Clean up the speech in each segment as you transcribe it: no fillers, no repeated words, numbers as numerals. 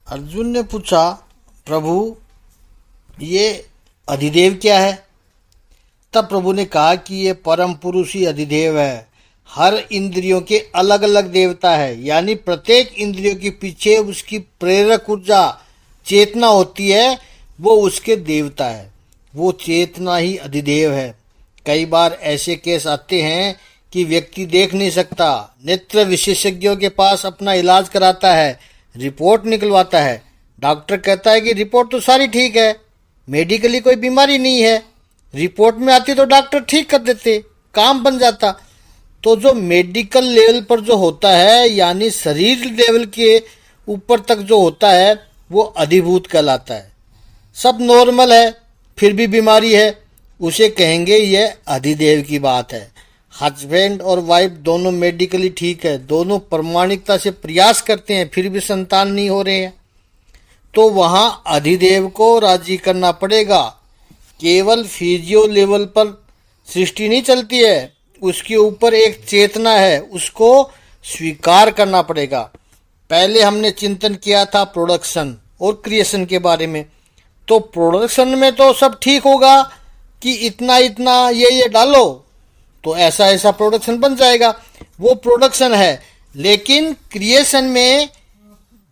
अर्जुन ने पूछा, प्रभु ये अधिदेव क्या है? तब प्रभु ने कहा कि ये परम पुरुष ही अधिदेव है। हर इंद्रियों के अलग अलग देवता है, यानी प्रत्येक इंद्रियों के पीछे उसकी प्रेरक ऊर्जा चेतना होती है, वो उसके देवता है। वो चेतना ही अधिदेव है। कई बार ऐसे केस आते हैं कि व्यक्ति देख नहीं सकता, नेत्र विशेषज्ञों के पास अपना इलाज कराता है, रिपोर्ट निकलवाता है। डॉक्टर कहता है कि रिपोर्ट तो सारी ठीक है, मेडिकली कोई बीमारी नहीं है। रिपोर्ट में आती तो डॉक्टर ठीक कर देते, काम बन जाता। तो जो मेडिकल लेवल पर जो होता है, यानी शरीर लेवल के ऊपर तक जो होता है, वो अधिभूत कहलाता है। सब नॉर्मल है, फिर भी बीमारी है, उसे कहेंगे यह अधिदेव की बात है। हस्बैंड और वाइफ दोनों मेडिकली ठीक है, दोनों प्रामाणिकता से प्रयास करते हैं, फिर भी संतान नहीं हो रहे हैं, तो वहां अधिदेव को राजी करना पड़ेगा। केवल फिजियो लेवल पर सृष्टि नहीं चलती है, उसके ऊपर एक चेतना है, उसको स्वीकार करना पड़ेगा। पहले हमने चिंतन किया था प्रोडक्शन और क्रिएशन के बारे में। तो प्रोडक्शन में तो सब ठीक होगा कि इतना इतना ये डालो तो ऐसा ऐसा प्रोडक्शन बन जाएगा, वो प्रोडक्शन है। लेकिन क्रिएशन में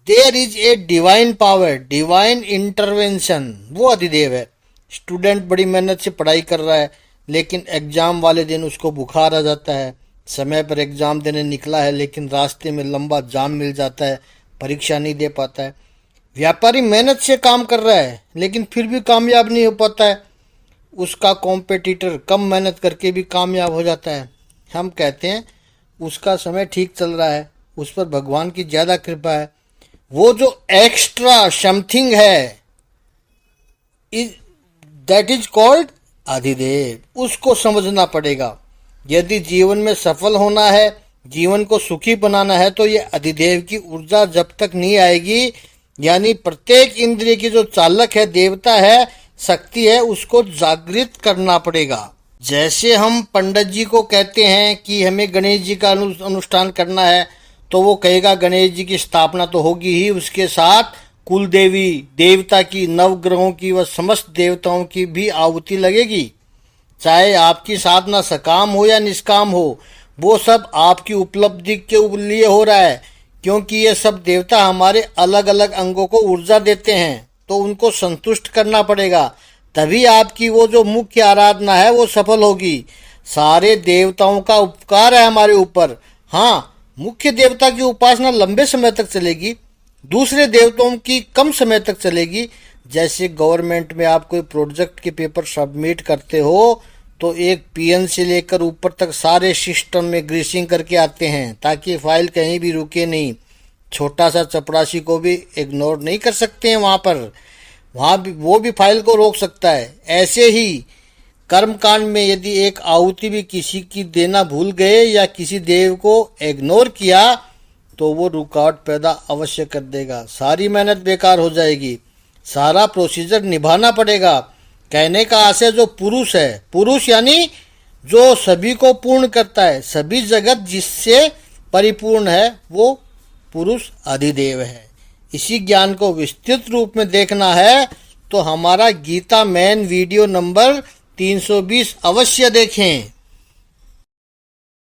there is a divine power, divine intervention, वो अधिदेव है। स्टूडेंट बड़ी मेहनत से पढ़ाई कर रहा है, लेकिन एग्जाम वाले दिन उसको बुखार आ जाता है। समय पर एग्जाम देने निकला है, लेकिन रास्ते में लंबा जाम मिल जाता है, परीक्षा नहीं दे पाता है। व्यापारी मेहनत से काम कर रहा है, लेकिन फिर भी कामयाब नहीं हो पाता है। उसका कॉम्पिटिटर कम मेहनत करके भी कामयाब हो जाता है। हम कहते हैं उसका समय ठीक चल रहा है, उस पर भगवान की ज़्यादा कृपा है। वो जो एक्स्ट्रा समथिंग है, दैट इज कॉल्ड अधिदेव। उसको समझना पड़ेगा। यदि जीवन में सफल होना है, जीवन को सुखी बनाना है, तो ये अधिदेव की ऊर्जा जब तक नहीं आएगी, यानी प्रत्येक इंद्रिय की जो चालक है, देवता है, शक्ति है, उसको जागृत करना पड़ेगा। जैसे हम पंडित जी को कहते हैं कि हमें गणेश जी का अनुष्ठान करना है, तो वो कहेगा गणेश जी की स्थापना तो होगी ही, उसके साथ कुल देवी देवता की, नवग्रहों की व समस्त देवताओं की भी आहुति लगेगी। चाहे आपकी साधना सकाम हो या निष्काम हो, वो सब आपकी उपलब्धि के लिए हो रहा है, क्योंकि ये सब देवता हमारे अलग अलग अंगों को ऊर्जा देते हैं, तो उनको संतुष्ट करना पड़ेगा। तभी आपकी वो जो मुख्य आराधना है वो सफल होगी। सारे देवताओं का उपकार है हमारे ऊपर। हाँ, मुख्य देवता की उपासना लंबे समय तक चलेगी, दूसरे देवताओं की कम समय तक चलेगी। जैसे गवर्नमेंट में आप कोई प्रोजेक्ट के पेपर सबमिट करते हो, तो एक पीएन से लेकर ऊपर तक सारे सिस्टम में ग्रीसिंग करके आते हैं, ताकि फाइल कहीं भी रुके नहीं। छोटा सा चपरासी को भी इग्नोर नहीं कर सकते हैं वहाँ भी वो भी फाइल को रोक सकता है। ऐसे ही कर्मकांड में यदि एक आहुति भी किसी की देना भूल गए या किसी देव को इग्नोर किया, तो वो रुकावट पैदा अवश्य कर देगा, सारी मेहनत बेकार हो जाएगी, सारा प्रोसीजर निभाना पड़ेगा। कहने का आशय जो पुरुष है, पुरुष यानी जो सभी को पूर्ण करता है, सभी जगत जिससे परिपूर्ण है, वो पुरुष अधिदेव है। इसी ज्ञान को विस्तृत रूप में देखना है तो हमारा गीता मैन वीडियो नंबर 320 अवश्य देखें।